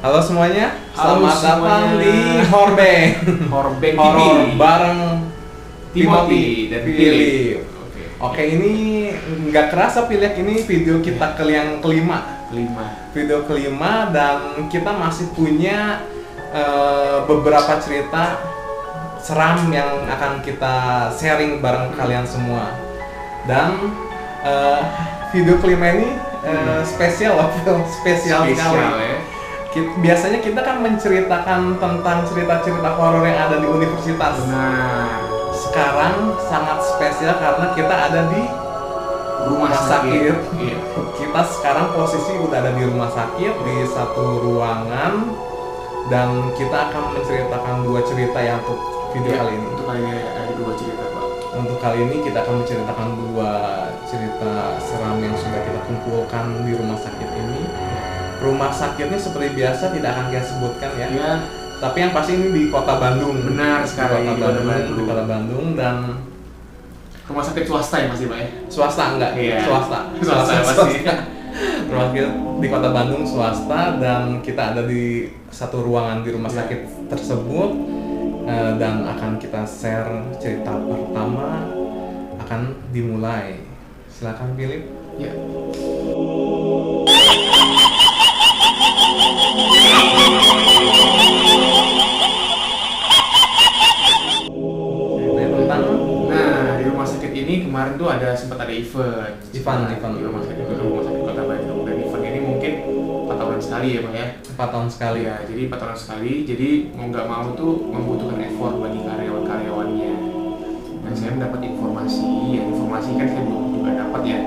Halo semuanya, Halo selamat datang semuanya. di Horbeng Horbeng Horor TV bareng Timothy dan Philip. Oke. Oke, ini nggak kerasa Philip, ini video kita yang kelima. Video kelima dan kita masih punya beberapa cerita seram yang akan kita sharing bareng kalian semua. Dan video kelima ini spesial sekali. ya. Biasanya kita kan menceritakan tentang cerita-cerita horor yang ada di universitas. Benar. Sekarang sangat spesial karena kita ada di rumah sakit. Iya. Kita sekarang posisi udah ada di rumah sakit di satu ruangan dan kita akan menceritakan dua cerita ya untuk video kali ini. Untuk kali ini ada dua cerita, Pak. Untuk kali ini kita akan menceritakan dua cerita seram yang sudah kita kumpulkan di rumah sakit ini. Rumah sakitnya seperti biasa tidak akan kita sebutkan ya. Iya. Tapi yang pasti ini di Kota Bandung. Benar sekali, Di Kota Bandung dan Rumah sakit swasta ya masih, Pak ya? swasta enggak? Iya. Swasta Pasti. Rumah sakit di Kota Bandung swasta dan kita ada di satu ruangan di rumah sakit tersebut dan akan kita share cerita pertama akan dimulai. Silakan Philip. Ya. Ceritanya tentang Nah, di rumah sakit ini kemarin tuh sempat ada event. Event. Di rumah sakit Kota Bandung, dan event ini mungkin 4 tahunan sekali ya, Pak ya. 4 tahun sekali. Ya, jadi 4 tahun sekali. Jadi mau nggak mau tuh membutuhkan effort bagi karyawan-karyawannya. Dan saya mendapat informasi kan saya belum juga dapat ya.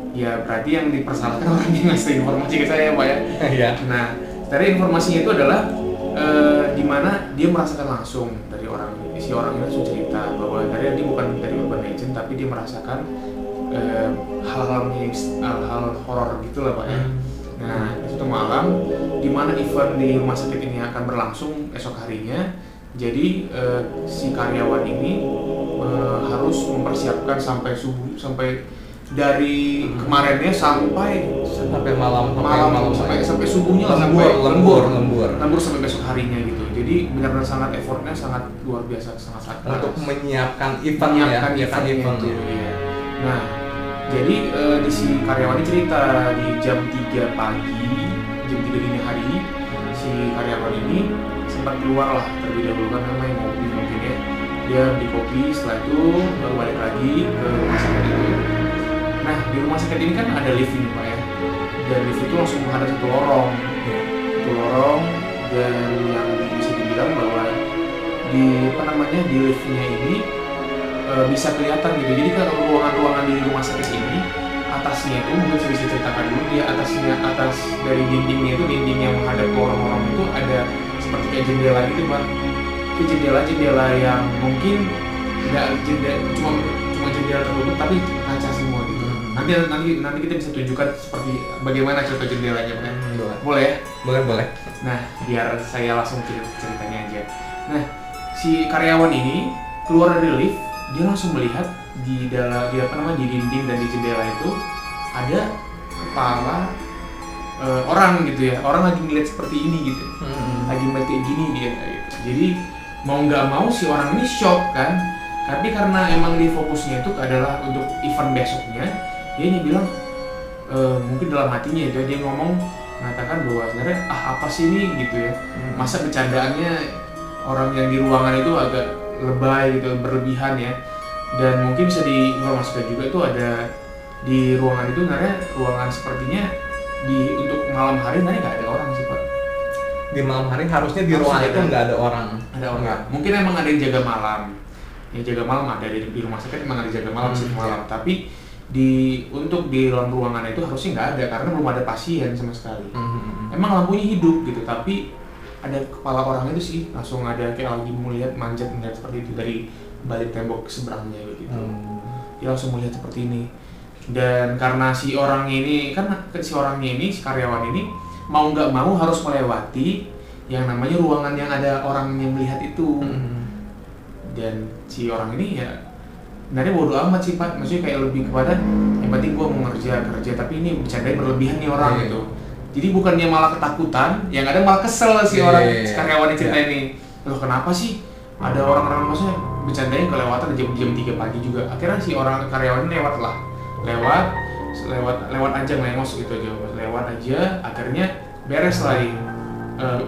Ya berarti yang dipersalahkan orang yang ngasih informasi ke saya, Pak ya. Iya. Nah, dari informasinya itu adalah di mana dia merasakan langsung dari si orang ini langsung cerita bahwa tadi dia bukan dari urban legend tapi dia merasakan hal-hal horor gitu lah, Pak ya. Nah, itu malam di mana event di rumah sakit ini akan berlangsung esok harinya. Jadi si karyawan ini harus mempersiapkan sampai subuh, sampai dari kemarinnya sampai malam sampai subuhnya lah, lembur sampai besok harinya gitu. Jadi benar-benar sangat effortnya sangat luar biasa, sangat untuk keras. menyiapkan eventnya. Iya. Nah, jadi di si karyawan ini cerita di jam 3 pagi, jam 3 dini hari, si karyawan ini sempat keluar lah terlebih dahulu kan namanya ngopi mungkin ya. Dia beli kopi, setelah itu baru balik lagi ke rumah sakit itu. Nah, di rumah sakit ini kan ada lift ini, Pak ya. Dan lift itu langsung menghadap satu lorong. Satu lorong, dan yang bisa dibilang bahwa di liftnya ini bisa kelihatan gitu. Jadi kalau ruangan-ruangan di rumah sakit ini atasnya itu mungkin saya bisa ceritakan dulu, dia atas dari dindingnya itu, dinding yang menghadap ke lorong-lorong itu ada seperti kayak jendela gitu, Pak. Itu jendela yang mungkin nggak cuma jendela tertutup tapi kaca semua gitu. Nanti kita bisa tunjukkan seperti bagaimana contoh jendelanya, Pak. Boleh ya? Boleh. Nah, biar saya langsung ceritanya aja. Nah, si karyawan ini keluar dari lift, dia langsung melihat di dinding dan di jendela itu ada kepala orang gitu ya. Orang lagi ngeliat seperti ini gitu. Lagi ngeliat kayak gini dia gitu. Jadi mau nggak mau si orang ini shock kan. Tapi karena emang di fokusnya itu adalah untuk event besoknya, dia bilang mungkin dalam hatinya itu dia mengatakan bahwa sebenarnya apa sih ini gitu ya. Masa bercandaannya orang yang di ruangan itu agak lebay gitu, berlebihan ya. Dan mungkin bisa diinformasikan juga itu ada di ruangan itu sebenarnya ruangan sepertinya untuk malam hari sebenarnya nggak ada orang sih, Pak. Di malam hari harusnya di ruangan itu nggak ada orang. Ada orang. Mungkin emang ada yang jaga malam. Yang jaga malam ada di rumah sakit, emang ada jaga malam sih malam. Tapi untuk di dalam ruangan itu harusnya nggak ada karena belum ada pasien sama sekali. Emang lampunya hidup gitu, tapi ada kepala orang itu sih langsung ada kayak lagi melihat manjat seperti itu dari balik tembok seberangnya gitu. Dia langsung melihat seperti ini. Dan karena si karyawan ini mau nggak mau harus melewati yang namanya ruangan yang ada orang yang melihat itu. Dan si orang ini ya sebenarnya bodo amat sih, Pak. Maksudnya kayak lebih kepada yang penting gue mau kerja, tapi ini bercandanya berlebihan nih orang gitu. Jadi bukannya malah ketakutan, yang ada malah kesel si si karyawan yang cerita ini. Loh kenapa sih? Ada orang-orang maksudnya bercandanya kelewatan jam 3 pagi juga. Akhirnya si orang karyawan ini lewat aja nggak masuk itu aja, lewat aja. Akhirnya beres lah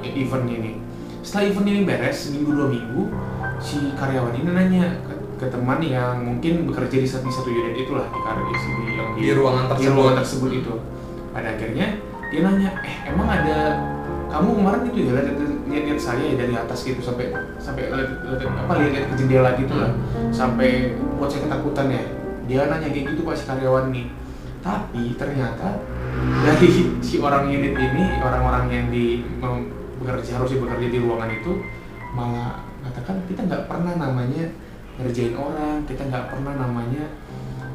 eventnya ini. Setelah event ini beres, seminggu 2 minggu, si karyawan ini nanya ke teman yang mungkin bekerja di satu unit itulah di ruangan tersebut itu. Pada akhirnya dia nanya, emang ada kamu kemarin itu ya lihat saya ya dari atas gitu sampai lihat ke jendela gitu lah, sampai buat saya ketakutan ya. Dia nanya kayak gitu pas si karyawan nih. Tapi ternyata dari si orang unit ini, orang-orang yang harusnya bekerja di ruangan itu malah katakan kita nggak pernah namanya ngerjain orang, kita nggak pernah namanya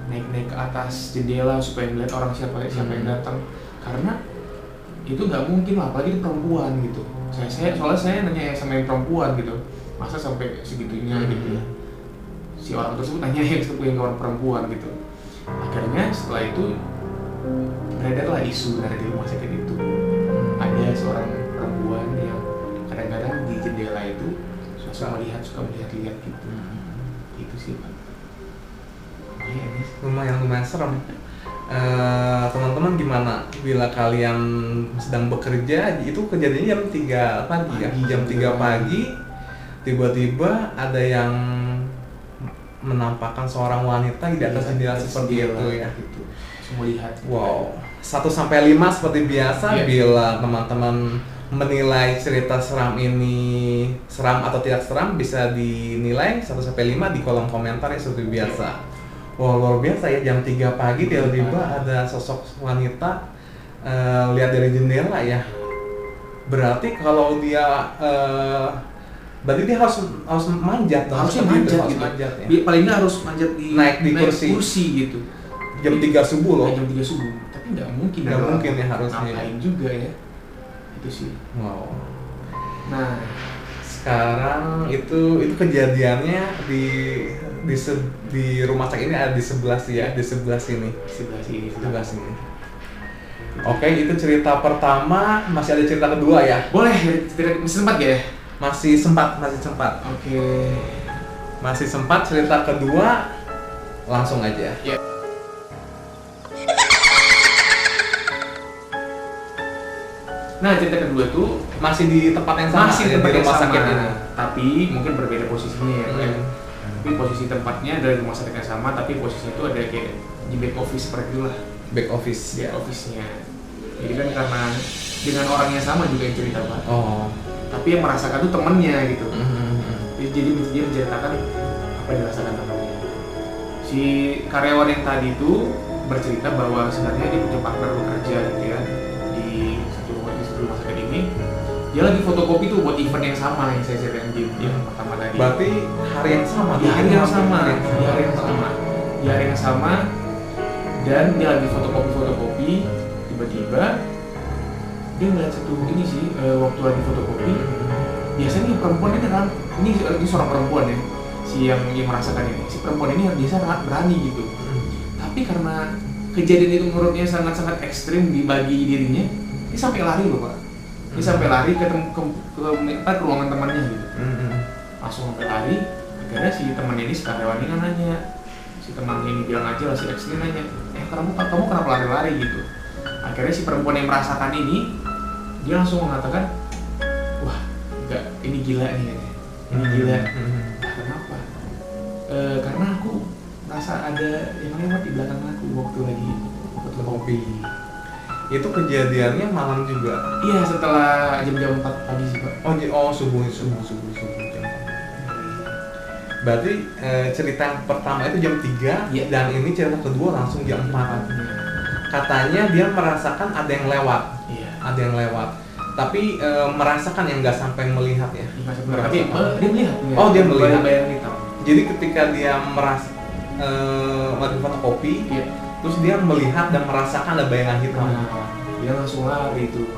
naik ke atas jendela supaya melihat orang siapa yang datang, karena itu nggak mungkin lah, apalagi itu perempuan gitu. Soalnya saya nanya sama yang perempuan gitu, masa sampai segitunya gitu ya. Si orang tersebut nanya yang orang perempuan gitu. Akhirnya setelah itu beredarlah isu dari di rumah sakit itu. Ada seorang perempuan yang kadang-kadang di jendela itu suka melihat-lihat gitu. Itu sih Pak. Lumayan serem. Teman-teman gimana bila kalian sedang bekerja, itu kejadiannya jam 3 pagi ya? Jam 3 pagi tiba-tiba ada yang menampakkan seorang wanita di atas jendela seperti itu ya. Gitu. Melihat. Wow. 1-5 seperti biasa. Bila teman-teman menilai cerita seram ini seram atau tidak seram, bisa dinilai 1-5 di kolom komentar ya seperti biasa. Wow, luar biasa ya, jam 3 pagi tiba-tiba ada sosok wanita lihat dari jendela ya. Berarti kalau dia berarti dia harus manjat dong. Harusnya manjat gitu. Ya. Paling nggak harus manjat naik kursi gitu. Jam 3 subuh loh. Jam 3 subuh. Tapi nggak mungkin. Nggak mungkin ya harusnya. Ngapain juga ya. Itu sih. Wow. Nah, sekarang itu kejadiannya di rumah sakit ini ada di sebelah sih ya, di sebelah sini. Sebelah sini. Oke, itu cerita pertama. Masih ada cerita kedua ya? Boleh, masih sempat ya? Masih sempat. Oke. Masih sempat, cerita kedua langsung aja. Ya. Nah, cerita kedua tuh masih di tempat yang sama, masih di rumah sakit ini. Tapi mungkin berbeda posisinya ya, Tapi posisi tempatnya dari rumah sakit yang sama, tapi posisinya itu ada kayak di back office seperti itulah. Back office. Back office-nya. Jadi kan karena dengan orang yang sama juga yang cerita Pak. Oh. Tapi yang merasakan tuh temennya gitu. Jadi dia menceritakan apa yang dirasakan temennya. Si karyawan yang tadi itu bercerita bahwa sebenarnya dia punya partner bekerja gitu ya di satu rumah sakit ini. Dia lagi fotokopi tuh buat event yang sama yang saya ceritain di yang pertama tadi. Berarti hari yang sama. Di hari yang sama. Dan dia lagi fotokopi. Tiba-tiba dia ngeliat satu ini sih, waktu lagi fotokopi. Biasanya perempuan ini seorang perempuan ya, si yang merasakan ini. Si perempuan ini biasa sangat berani gitu. Tapi karena kejadian itu menurutnya sangat-sangat ekstrim bagi dirinya, dia sampai lari loh Pak. Dia sampai lari ke ruangan temannya gitu. Langsung sampai lari. Akhirnya si temannya ini, si karyawan ini nanya, si temannya ini bilang aja lah, si X ini nanya, kamu kenapa lari-lari gitu. Akhirnya si perempuan yang merasakan ini, dia langsung mengatakan, wah, enggak, ini gila nih, ini gila. Kenapa? Karena aku merasa ada yang lewat di belakang aku waktu lagi fotokopi. Itu kejadiannya malam juga? Iya, setelah jam 4 pagi sih Pak. Subuh jam 4. Berarti cerita yang pertama itu jam 3 dan ini cerita kedua langsung jam 4. Katanya dia merasakan ada yang lewat. Iya. Ada yang lewat. Tapi merasakan yang nggak sampai melihat ya. Tapi dia melihat. Oh, dia melihat. Bayang hitam. Jadi ketika dia lagi fotokopi, terus dia melihat dan merasakan ada bayangan hitam. Dia langsung lari itu.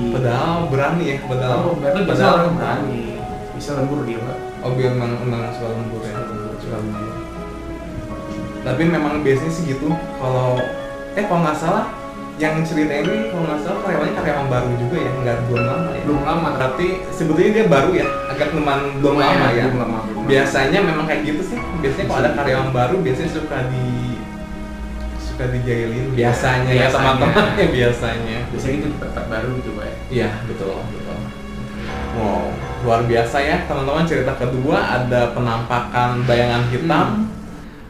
Padahal berani ya, padahal orang berani. Bisa lembur dia Pak. Oh, biar memang suka lembur ya. Tapi memang biasanya sih gitu. Kalau nggak salah yang cerita ini kalau nggak salah karyawannya karyawan baru juga ya, nggak belum lama ya. Belum lama. Berarti sebetulnya dia baru ya, agak belum lama ya. Belum lama. Biasanya memang kayak gitu sih. Biasanya kalau ada karyawan baru biasanya suka dijailin. Biasanya ya teman-teman ya biasanya. Biasanya itu tempat baru gitu Pak. Iya betul. Wow, luar biasa ya teman-teman. Cerita kedua ada penampakan bayangan hitam.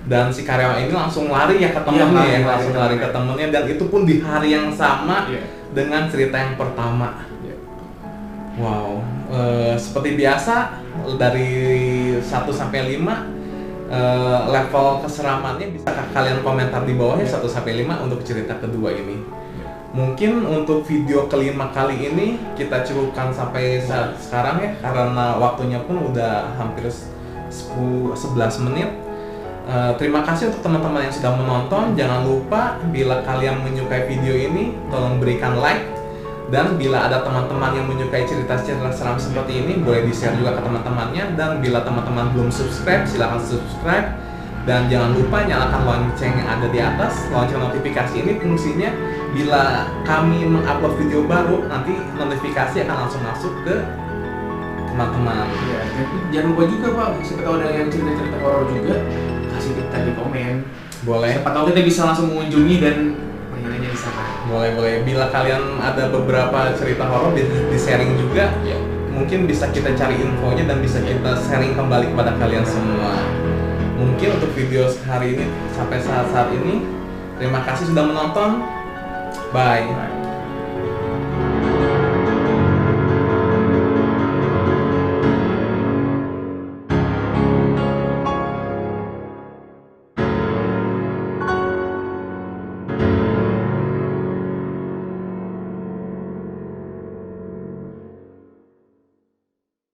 Dan si karyawan ini langsung lari ya ke temennya langsung lari ke temennya, dan itu pun di hari yang sama dengan cerita yang pertama. Wow, seperti biasa dari 1 sampai 5 level keseramannya bisa kalian komentar di bawah ya 1 sampai 5 untuk cerita kedua ini. Mungkin untuk video kelima kali ini kita cukupkan sampai saat sekarang ya, karena waktunya pun udah hampir 11 menit. Terima kasih untuk teman-teman yang sudah menonton. Jangan lupa bila kalian menyukai video ini, tolong berikan like. Dan bila ada teman-teman yang menyukai cerita-cerita seram seperti ini, boleh di-share juga ke teman-temannya. Dan bila teman-teman belum subscribe, silahkan subscribe. Dan jangan lupa nyalakan lonceng yang ada di atas. Lonceng notifikasi ini fungsinya bila kami mengupload video baru, nanti notifikasi akan langsung masuk ke teman-teman. Ya, jangan lupa juga Pak, siapa tahu ada yang cerita-cerita horor juga, kasih kita di komen. Boleh. Siapa tahu kita bisa langsung mengunjungi dan nanya-nanya di sana. Boleh. Bila kalian ada beberapa cerita horor di sharing juga, mungkin bisa kita cari infonya dan bisa kita sharing kembali kepada kalian semua. Mungkin untuk video hari ini sampai saat ini, terima kasih sudah menonton. Bye.